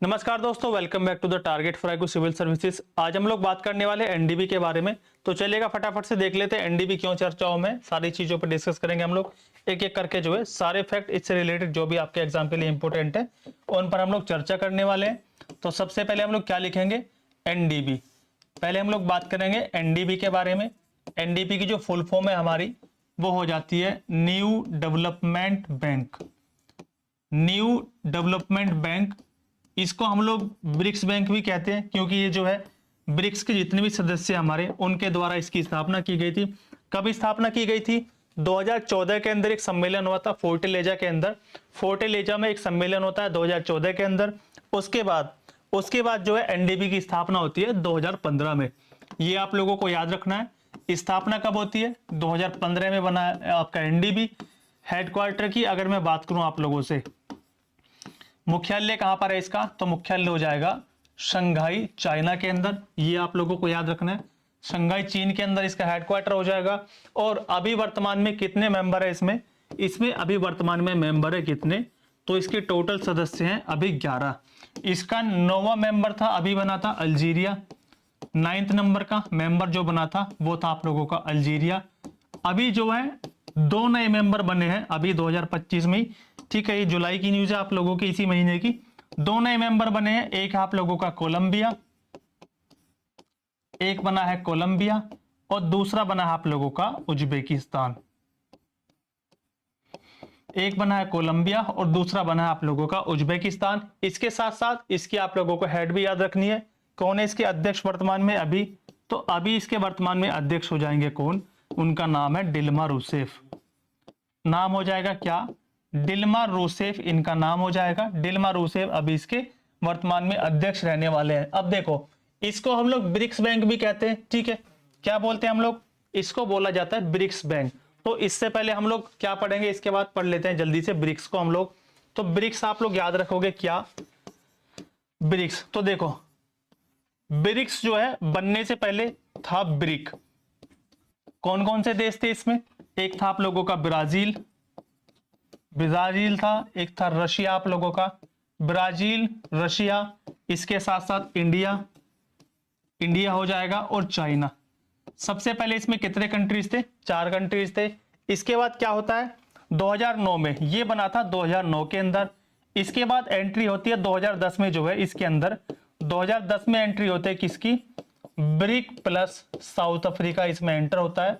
नमस्कार दोस्तों, welcome back to the Target for IQ civil services. आज हम लोग बात करने वाले एनडीबी के बारे में। तो चलिएगा फटाफट से देख लेते हैं एनडीबी क्यों चर्चाओं में। सारी चीजों पर डिस्कस करेंगे हम लोग एक एक करके, जो है सारे फैक्ट इससे रिलेटेड जो भी आपके एग्जाम के लिए इंपॉर्टेंट है उन पर हम लोग चर्चा करने वाले हैं। तो सबसे पहले हम लोग क्या लिखेंगे, एनडीबी। पहले हम लोग बात करेंगे एनडीबी के बारे में। एनडीबी की जो फुल फॉर्म है हमारी वो हो जाती है new development bank. New development bank, इसको हम लोग ब्रिक्स बैंक भी कहते हैं क्योंकि ये जो है ब्रिक्स के जितने भी सदस्य हमारे उनके द्वारा इसकी स्थापना की गई थी। कब स्थापना की गई थी? 2014 के अंदर एक सम्मेलन हुआ था फोर्टेलेजा के अंदर। फोर्टेलेजा में एक सम्मेलन होता है 2014 के अंदर। उसके बाद जो है एनडीबी की स्थापना होती है 2015 में। ये आप लोगों को याद रखना है। स्थापना कब होती है? 2015 में बना है आपका एनडीबी। हेडक्वार्टर की अगर मैं बात करूं आप लोगों से, मुख्यालय कहां पर है इसका? तो मुख्यालय हो जाएगा शंघाई, चाइना के अंदर। ये आप लोगों को याद रखना है, शंघाई चीन के अंदर इसका हेडक्वार्टर हो जाएगा। और अभी वर्तमान में कितने मेंबर है इसमें अभी वर्तमान में मेंबर है कितने? तो इसके टोटल सदस्य हैं अभी 11। इसका 9वां मेंबर था अभी बना था अल्जीरिया। 9th नंबर का मेंबर जो बना था वो था आप लोगों का अल्जीरिया। अभी जो है 2 नए मेंबर बने हैं अभी 2025 में ही। ठीक है, ये जुलाई की न्यूज है आप लोगों की, इसी महीने की। 2 नए मेंबर बने हैं, एक है आप लोगों का कोलंबिया, एक बना है कोलंबिया और दूसरा बना है आप लोगों का उज्बेकिस्तान। एक बना है कोलंबिया और दूसरा बना है आप लोगों का उज्बेकिस्तान। इसके साथ साथ इसकी आप लोगों को हेड भी याद रखनी है। कौन है इसके अध्यक्ष वर्तमान में अभी? तो अभी इसके वर्तमान में अध्यक्ष हो जाएंगे कौन? उनका नाम है दिल्मा रूसेफ। नाम हो जाएगा क्या? दिल्मा रूसेफ इनका नाम हो जाएगा। दिल्मा रूसेफ अभी इसके वर्तमान में अध्यक्ष रहने वाले हैं। अब देखो, इसको हम लोग ब्रिक्स बैंक भी कहते हैं। ठीक है, क्या बोलते हैं हम लोग? इसको बोला जाता है ब्रिक्स बैंक। तो इससे पहले हम लोग क्या पढ़ेंगे, इसके बाद पढ़ लेते हैं जल्दी से ब्रिक्स को हम लोग। तो ब्रिक्स आप लोग याद रखोगे क्या? ब्रिक्स, तो देखो ब्रिक्स जो है बनने से पहले था ब्रिक। कौन कौन से देश थे इसमें? एक था आप लोगों का ब्राजील था, एक था रशिया आप लोगों का, ब्राजील, रशिया, इसके साथ साथ इंडिया हो जाएगा और चाइना। सबसे पहले इसमें कितने कंट्रीज थे? 4 कंट्रीज थे। इसके बाद क्या होता है? 2009 में ये बना था 2009 के अंदर। इसके बाद एंट्री होती है 2010 में, जो है इसके अंदर 2010 में एंट्री होती है किसकी? ब्रिक प्लस साउथ अफ्रीका इसमें एंटर होता है।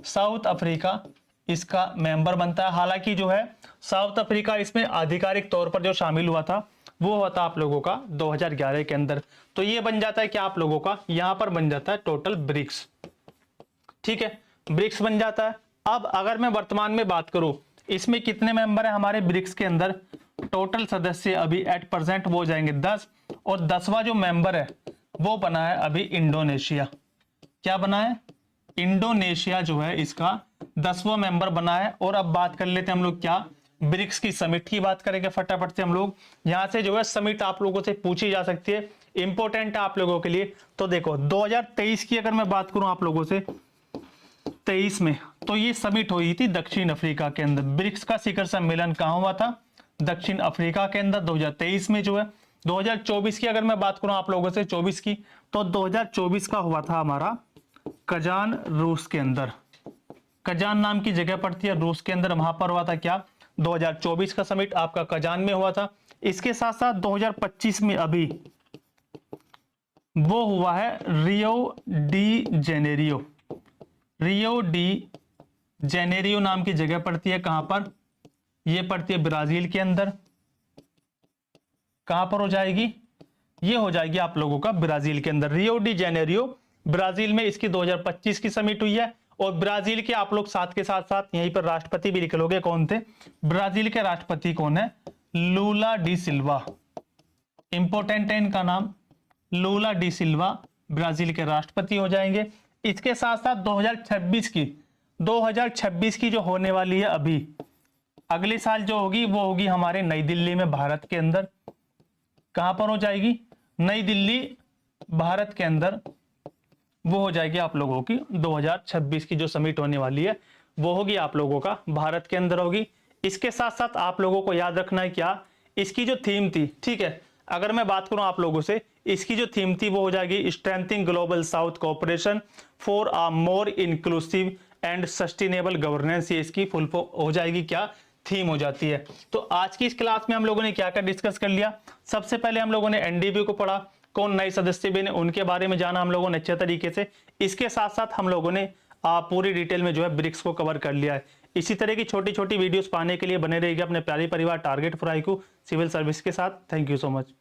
साउथ अफ्रीका इसका मेंबर बनता है। हालांकि जो है साउथ अफ्रीका इसमें आधिकारिक तौर पर जो शामिल हुआ था वो हुआ था आप लोगों का 2011 के अंदर। तो ये बन जाता है क्या आप लोगों का? यहां पर बन जाता है टोटल ब्रिक्स। ठीक है, ब्रिक्स बन जाता है। अब अगर मैं वर्तमान में बात करूं, इसमें कितने मेंबर है हमारे ब्रिक्स के अंदर? टोटल सदस्य अभी एट प्रेजेंट वो हो जाएंगे 10। और 10वां जो मेंबर है वो बना है अभी इंडोनेशिया। क्या बना है? इंडोनेशिया जो है इसका 10वां मेंबर बना है। और अब बात कर लेते हैं हम लोग क्या? ब्रिक्स की समिट की बात करेंगे फटाफट से हम लोग। यहां से जो है समिट आप लोगों से पूछी जा सकती है, इंपॉर्टेंट है आप लोगों के लिए। तो देखो 2023 की अगर मैं बात करूं आप लोगों से, 23 में तो ये समिट हुई थी दक्षिण अफ्रीका के अंदर। ब्रिक्स का शिखर सम्मेलन कहां हुआ था? दक्षिण अफ्रीका के अंदर 2023 में जो है। 2024 की अगर मैं बात करूं आप लोगों से 24 की, तो 2024 का हुआ था हमारा कजान, रूस के अंदर। कजान नाम की जगह पड़ती है रूस के अंदर, वहां पर हुआ था क्या? 2024 का समिट आपका कजान में हुआ था। इसके साथ साथ 2025 में अभी वो हुआ है Rio de Janeiro. Rio de Janeiro नाम की जगह पड़ती है कहां पर? ये पड़ती है ब्राजील के अंदर। कहां पर हो जाएगी? ये हो जाएगी आप लोगों का ब्राजील के अंदर। रियो डी जेनेरियो ब्राजील में इसकी 2025 की समिट हुई है। और ब्राजील के आप लोग साथ के साथ साथ यहीं पर राष्ट्रपति भी लिख लोगे कौन थे? ब्राजील के राष्ट्रपति कौन है? लूला डी सिल्वा। इंपॉर्टेंट है इनका नाम, लूला डी सिल्वा ब्राजील के राष्ट्रपति हो जाएंगे। इसके साथ साथ 2026 की जो होने वाली है अभी अगले साल जो होगी वो होगी हमारे नई दिल्ली में, भारत के अंदर। कहां पर हो जाएगी? नई दिल्ली, भारत के अंदर। वो हो जाएगी आप लोगों की 2026 की जो समिट होने वाली है वो होगी आप लोगों का भारत के अंदर होगी। इसके साथ साथ आप लोगों को याद रखना है क्या? इसकी जो थीम थी, ठीक है, अगर मैं बात करूं आप लोगों से, इसकी जो थीम थी वो हो जाएगी strengthening global south cooperation for a more inclusive and sustainable governance. ये इसकी फुल फॉर्म हो जाएगी, क्या थीम हो जाती है। तो आज की इस क्लास में हम लोगों ने क्या क्या डिस्कस कर लिया। सबसे पहले हम लोगों ने एनडीबी को पढ़ा, कौन नए सदस्य बने उनके बारे में जाना हम लोगों ने अच्छे तरीके से। इसके साथ साथ हम लोगों ने पूरी डिटेल में जो है ब्रिक्स को कवर कर लिया है। इसी तरह की छोटी छोटी वीडियोस पाने के लिए बने रहिएगा अपने प्यारे परिवार Target for IQ civil service के साथ। Thank you so much.